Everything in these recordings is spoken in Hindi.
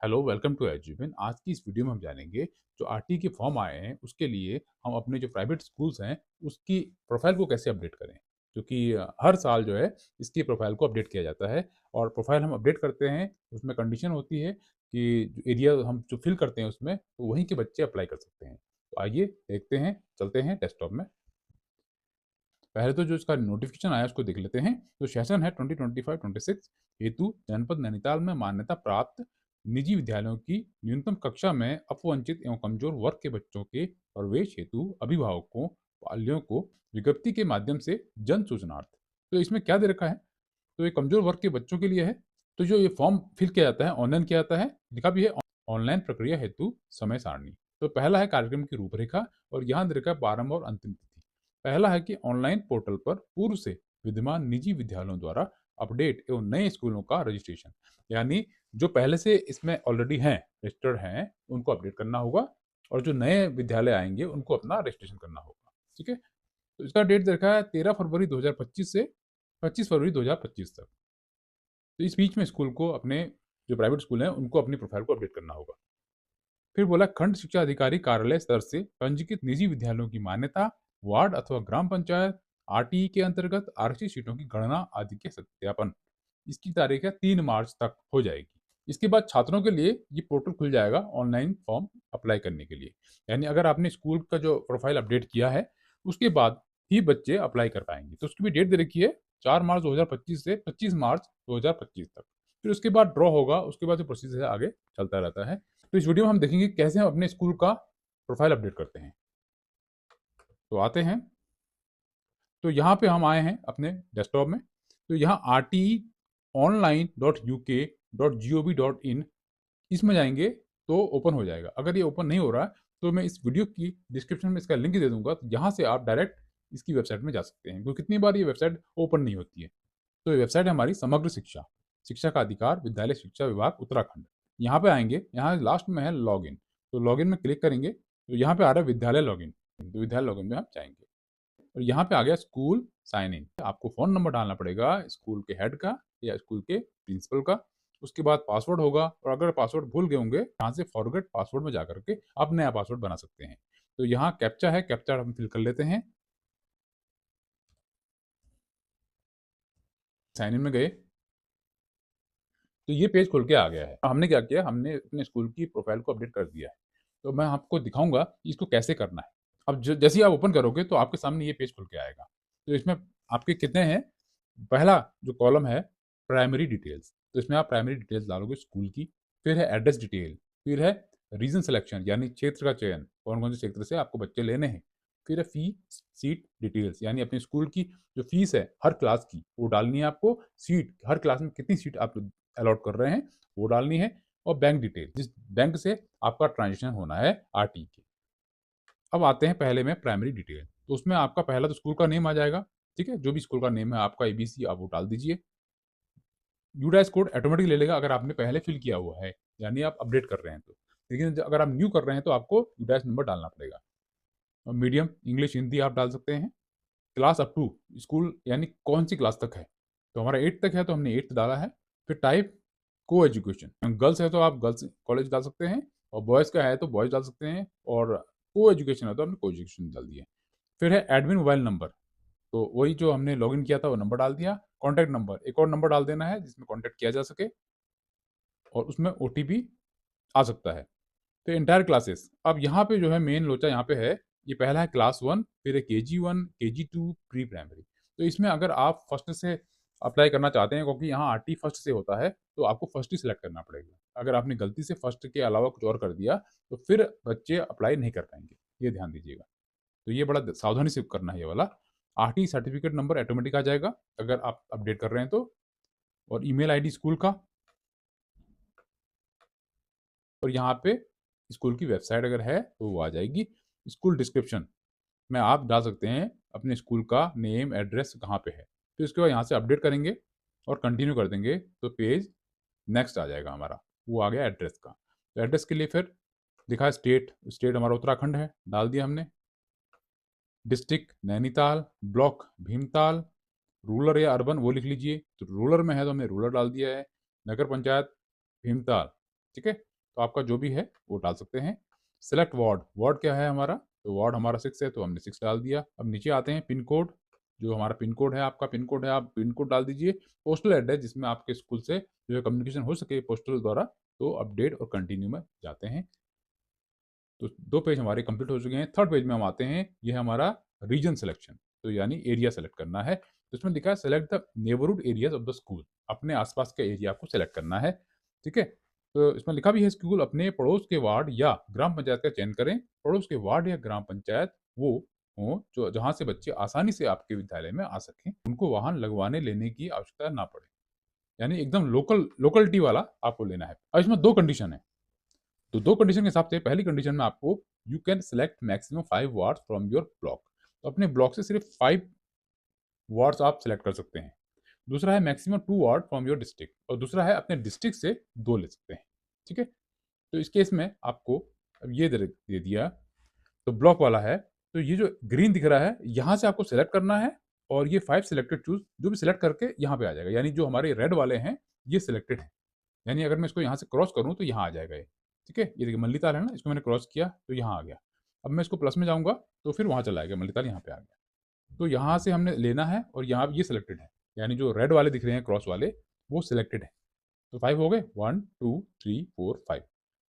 Hello, welcome to एजुविन। आज की इस वीडियो में हम जानेंगे जो आरटी के फॉर्म आए हैं उसके लिए हम अपने जो प्राइवेट स्कूल्स हैं उसकी प्रोफाइल को कैसे अपडेट करें। क्योंकि हर साल जो है इसकी प्रोफाइल को अपडेट किया जाता है और प्रोफाइल हम अपडेट करते हैं उसमें कंडीशन होती है कि जो एरिया हम जो फिल करते हैं उसमें तो वहीं के बच्चे अप्लाई कर सकते हैं। तो आइए देखते हैं, चलते हैं डेस्कटॉप में। पहले तो जो इसका नोटिफिकेशन आया उसको देख लेते हैं। तो सेशन है 2025-26 हेतु जनपद नैनीताल में मान्यता प्राप्त निजी विद्यालयों की न्यूनतम कक्षा में अपवंचित एवं कमजोर वर्ग के बच्चों के प्रवेश हेतु अभिभावकों वालियों को विज्ञप्ति के माध्यम से जन सूचनार्थ। तो इसमें क्या दे रखा है, तो ये कमजोर वर्ग के बच्चों के लिए है। तो जो ये फॉर्म फिल किया जाता है ऑनलाइन किया जाता है, लिखा भी है ऑनलाइन प्रक्रिया हेतु समय सारणी। तो पहला है कार्यक्रम की रूपरेखा और यहाँ दे रखा है प्रारंभ और अंतिम तिथि। पहला है कि ऑनलाइन पोर्टल पर पूर्व से विद्यमान निजी विद्यालयों द्वारा अपडेट एवं नए स्कूलों का रजिस्ट्रेशन, यानी जो पहले से इसमें ऑलरेडी हैं, रजिस्टर्ड हैं, उनको अपडेट करना होगा और जो नए विद्यालय आएंगे उनको अपना रजिस्ट्रेशन करना होगा। ठीक है, तो इसका डेट देखा है 13 फरवरी 2025 से 25 फरवरी 2025 तक। तो इस बीच में स्कूल को अपने जो प्राइवेट स्कूल हैं उनको अपनी प्रोफाइल को अपडेट करना होगा। फिर बोला खंड शिक्षा अधिकारी कार्यालय स्तर से पंजीकृत निजी विद्यालयों की मान्यता, वार्ड अथवा ग्राम पंचायत आरटीई के अंतर्गत आरक्षित सीटों की गणना आदि के सत्यापन। इसकी तारीख है 3 मार्च तक हो जाएगी। इसके बाद छात्रों के लिए ये पोर्टल खुल जाएगा ऑनलाइन फॉर्म अप्लाई करने के लिए। यानी अगर आपने स्कूल का जो प्रोफाइल अपडेट किया है उसके बाद ही बच्चे अप्लाई कर पाएंगे। तो उसकी भी डेट दे रखी है 4 मार्च 2025 से 25 मार्च 2025 तक। फिर उसके बाद ड्रॉ होगा, उसके बाद जो प्रोसीजर है आगे चलता रहता है। तो इस वीडियो में हम देखेंगे कैसे हम अपने स्कूल का प्रोफाइल अपडेट करते हैं। तो आते हैं, तो यहाँ पे हम आए हैं अपने डेस्कटॉप में। तो यहाँ rte.online.uk.gov.in इसमें जाएंगे तो ओपन हो जाएगा। अगर ये ओपन नहीं हो रहा है तो मैं इस वीडियो की डिस्क्रिप्शन में इसका लिंक दे दूंगा, तो यहाँ से आप डायरेक्ट इसकी वेबसाइट में जा सकते हैं, क्योंकि कितनी बार ये वेबसाइट ओपन नहीं होती है। तो ये वेबसाइट है हमारी समग्र शिक्षा, शिक्षा का अधिकार विद्यालय शिक्षा विभाग उत्तराखंड। यहाँ पे आएंगे, यहाँ लास्ट में है लॉगिन। तो लॉगिन में क्लिक करेंगे तो यहाँ पे आ रहा है विद्यालय लॉगिन। तो विद्यालय लॉगिन में आप जाएंगे और यहाँ पे आ गया स्कूल साइन इन। आपको फोन नंबर डालना पड़ेगा स्कूल के हेड का या स्कूल के प्रिंसिपल का। उसके बाद पासवर्ड होगा और अगर पासवर्ड भूल गए होंगे यहाँ से फॉरगेट पासवर्ड में जाकर के आप नया पासवर्ड बना सकते हैं। तो यहाँ कैप्चा है, कैप्चा हम फिल कर लेते हैं। साइन इन में गए तो ये पेज खुल के आ गया है। हमने क्या किया, हमने अपने स्कूल की प्रोफाइल को अपडेट कर दिया है। तो मैं आपको दिखाऊंगा कि इसको कैसे करना है। अब जैसे ही आप ओपन करोगे तो आपके सामने ये पेज खुल के आएगा। तो इसमें आपके कितने हैं, पहला जो कॉलम है प्राइमरी डिटेल्स, तो इसमें आप प्राइमरी डिटेल्स डालोगे स्कूल की। फिर है एड्रेस डिटेल, फिर है रीजन सिलेक्शन यानी क्षेत्र का चयन, कौन कौन से क्षेत्र से आपको बच्चे लेने हैं। फिर है फी सीट डिटेल्स यानी अपने स्कूल की जो फीस है हर क्लास की वो डालनी है आपको। सीट हर क्लास में कितनी सीट आप अलॉट कर रहे हैं वो डालनी है। और बैंक डिटेल, जिस बैंक से आपका ट्रांजेक्शन होना है आरटी के। अब आते हैं पहले में प्राइमरी डिटेल। तो उसमें आपका पहला तो स्कूल का नेम आ जाएगा। ठीक है, जो भी स्कूल का नेम है आपका एबीसी आप वो डाल दीजिए। यूडाइस कोड ऑटोमेटिक ले लेगा अगर आपने पहले फिल किया हुआ है, यानी आप अपडेट कर रहे हैं तो। लेकिन अगर आप न्यू कर रहे हैं तो आपको यूडाइस नंबर डालना पड़ेगा। मीडियम इंग्लिश हिंदी आप डाल सकते हैं। क्लास अप टू स्कूल यानी कौन सी क्लास तक है, तो हमारा 8 तक है तो हमने 8 डाला है। फिर टाइप को एजुकेशन, गर्ल्स है तो आप गर्ल्स कॉलेज डाल सकते हैं और बॉयज़ का है तो बॉयज़ डाल सकते हैं और को एजुकेशन है तो हमने को एजुकेशन डाल दिया। फिर है एडमिन मोबाइल नंबर, तो वही जो हमने लॉगिन किया था वो नंबर डाल दिया। कॉन्टैक्ट नंबर एक और नंबर डाल देना है जिसमें कॉन्टैक्ट किया जा सके और उसमें ओटीपी आ सकता है। तो इंटायर क्लासेस, अब यहाँ पे जो है मेन लोचा यहाँ पे है। ये पहला है क्लास 1, फिर है KG1 KG2 प्री प्राइमरी। तो इसमें अगर आप फर्स्ट से अप्लाई करना चाहते हैं, क्योंकि यहाँ आरटी फर्स्ट से होता है तो आपको फर्स्ट ही सिलेक्ट करना पड़ेगा। अगर आपने गलती से फर्स्ट के अलावा कुछ और कर दिया तो फिर बच्चे अप्लाई नहीं कर पाएंगे, ये ध्यान दीजिएगा। तो ये बड़ा सावधानी से करना है ये वाला। आरटी सर्टिफिकेट नंबर ऑटोमेटिक आ जाएगा अगर आप अपडेट कर रहे हैं तो। और ईमेल आईडी स्कूल का, और यहाँ पे स्कूल की वेबसाइट अगर है तो वो आ जाएगी। स्कूल डिस्क्रिप्शन में आप डाल सकते हैं अपने स्कूल का नेम एड्रेस कहाँ पे है। तो इसके बाद यहाँ से अपडेट करेंगे और कंटिन्यू कर देंगे तो पेज नेक्स्ट आ जाएगा हमारा, वो आ गया एड्रेस का। तो एड्रेस के लिए फिर लिखा है स्टेट, स्टेट हमारा उत्तराखंड है, डाल दिया हमने। District Nainital, block Bhimtal, rural या अर्बन वो लिख लीजिए। तो रूरल में है तो हमने रूरल डाल दिया है। नगर पंचायत भीमताल, ठीक है। तो आपका जो भी है वो डाल सकते हैं। सेलेक्ट वार्ड, वार्ड क्या है हमारा, तो वार्ड हमारा 6 है तो हमने 6 डाल दिया। अब नीचे आते हैं पिन कोड, जो हमारा पिन कोड है, आपका पिन कोड है, आप पिन कोड डाल दीजिए। पोस्टल एड्रेस जिसमें आपके स्कूल से जो है कम्युनिकेशन हो सके पोस्टल द्वारा, तो अपडेट और कंटिन्यू में जाते हैं। तो 2 पेज हमारे कंप्लीट हो चुके हैं। थर्ड पेज में हम आते हैं, ये है हमारा रीजन सिलेक्शन, तो यानी एरिया सेलेक्ट करना है। तो इसमें लिखा है select the neighbourhood areas of the school, अपने आसपास के एरिया को सेलेक्ट करना है, ठीक है। तो इसमें लिखा भी है स्कूल अपने पड़ोस के वार्ड या ग्राम पंचायत का चयन करें। पड़ोस के वार्ड या ग्राम पंचायत वो हो जो जहाँ से बच्चे आसानी से आपके विद्यालय में आ सकें, उनको वाहन लगवाने लेने की आवश्यकता ना पड़े, यानी एकदम लोकलिटी वाला आपको लेना है। अब इसमें 2 कंडीशन है। तो 2 कंडीशन के हिसाब से पहली कंडीशन में आपको you can select maximum 5 wards from your block, तो अपने ब्लॉक से सिर्फ 5 वार्ड्स आप सेलेक्ट कर सकते हैं। दूसरा है maximum 2 ward from your district, और दूसरा है अपने डिस्ट्रिक्ट से 2 ले सकते हैं, ठीक है। तो इस केस में आपको अब ये दे दिया, तो ब्लॉक वाला है, तो ये जो ग्रीन दिख रहा है यहाँ से आपको सेलेक्ट करना है, और ये 5 सिलेक्टेड चूज जो भी सिलेक्ट करके यहाँ पे आ जाएगा, यानी जो हमारे रेड वाले हैं ये सिलेक्टेड है, यानी अगर मैं इसको यहाँ से क्रॉस करूँ तो यहाँ आ जाएगा ये, ठीक है। ये देखिए मल्लीताल है ना, इसको मैंने क्रॉस किया तो यहाँ आ गया। अब मैं इसको प्लस में जाऊँगा तो फिर वहाँ चला आएगा, मल्लीताल यहाँ पे आ गया। तो यहाँ से हमने लेना है और यहाँ ये सिलेक्टेड है, यानी जो रेड वाले दिख रहे हैं क्रॉस वाले वो सिलेक्टेड है। तो 5 हो गए, 1 2 3 4 5।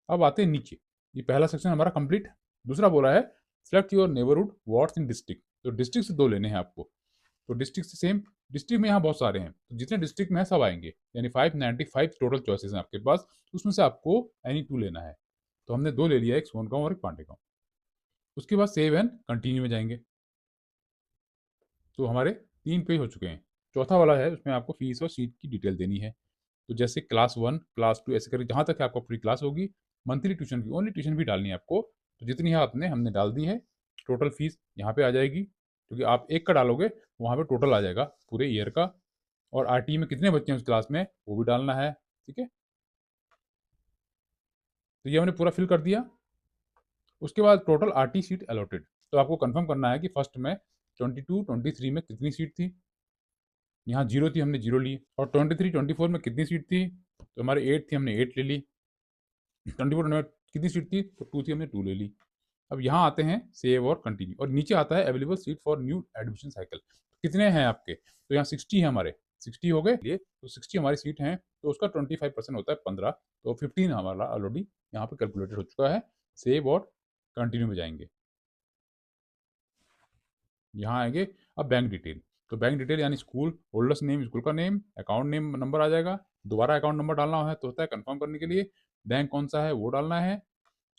अब आते हैं नीचे, ये पहला सेक्शन हमारा कंप्लीट। दूसरा बोला है select your neighbourhood wards in district, तो डिस्ट्रिक्ट से 2 लेने हैं आपको। तो डिस्ट्रिक्ट से सेम, डिस्ट्रिक्ट में यहाँ बहुत सारे हैं, तो जितने डिस्ट्रिक्ट में है सब आएंगे, यानी 595 टोटल चॉइसेस हैं आपके पास, उसमें से आपको एनी 2 लेना है। तो हमने 2 ले लिया, एक सोनगांव और एक पांडेगांव। उसके बाद सेव एंड कंटिन्यू में जाएंगे, तो हमारे 3 पेज हो चुके हैं। चौथा वाला है, उसमें आपको फीस और सीट की डिटेल देनी है। तो जैसे क्लास 1 क्लास 2 ऐसे करके जहाँ तक आपको पूरी क्लास होगी। Monthly tuition fee, only tuition fee डालनी है आपको, तो जितनी है आपने हमने डाल दी है। टोटल फीस यहाँ पे आ जाएगी, क्योंकि आप एक का डालोगे वहाँ पे टोटल आ जाएगा पूरे ईयर का। और आरटी में कितने बच्चे हैं उस क्लास में वो भी डालना है, ठीक है। तो ये हमने पूरा फिल कर दिया। उसके बाद टोटल आरटी सीट अलॉटेड, तो आपको कंफर्म करना है कि फर्स्ट में 22 23 में कितनी सीट थी। यहाँ 0 थी, हमने 0 ली। और 23 24 में कितनी सीट थी, तो हमारे 8 थी, हमने 8 ले ली। 24 में कितनी सीट थी, तो 2 थी, हमने 2 ले ली। अब यहाँ आते हैं सेव और कंटिन्यू, और नीचे आता है available seat for new admission cycle, कितने हैं आपके, तो यहाँ 60 है हमारे, 60 हो गए ये, तो 60 हमारी सीट हैं, तो उसका 25% होता है 15, तो 15 हमारा ऑलरेडी यहाँ पे कैलकुलेटेड हो चुका है। सेव और कंटिन्यू में जाएंगे, यहाँ आएंगे। अब बैंक डिटेल, तो बैंक डिटेल यानी स्कूल होल्डर्स नेम, स्कूल का नेम, अकाउंट नेम नंबर आ जाएगा। दोबारा अकाउंट नंबर डालना है तो होता है कंफर्म करने के लिए, बैंक कौन सा है वो डालना है,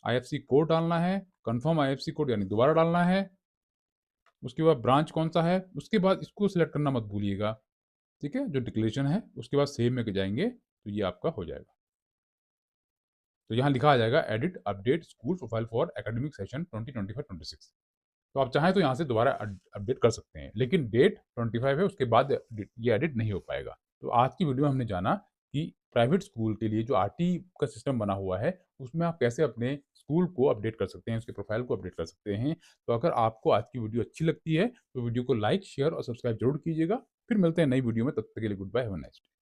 आईएफसी कोड डालना है, कंफर्म आईएफसी कोड यानी दोबारा डालना है। उसके बाद ब्रांच कौन सा है, उसके बाद इसको सिलेक्ट करना मत भूलिएगा, ठीक है, जो डिक्लेरेशन है। उसके बाद सेव में जाएंगे तो ये आपका हो जाएगा। तो यहाँ लिखा आ जाएगा edit update school profile for academic session 2025-26। तो आप चाहें तो यहाँ से दोबारा अपडेट कर सकते हैं, लेकिन डेट 25 है, उसके बाद ये एडिट नहीं हो पाएगा। तो आज की वीडियो में हमने जाना कि प्राइवेट स्कूल के लिए जो आरटी का सिस्टम बना हुआ है उसमें आप कैसे अपने स्कूल को अपडेट कर सकते हैं, उसके प्रोफाइल को अपडेट कर सकते हैं। तो अगर आपको आज की वीडियो अच्छी लगती है तो वीडियो को लाइक शेयर और सब्सक्राइब जरूर कीजिएगा। फिर मिलते हैं नई वीडियो में, तब तक के लिए good bye, have a nice day.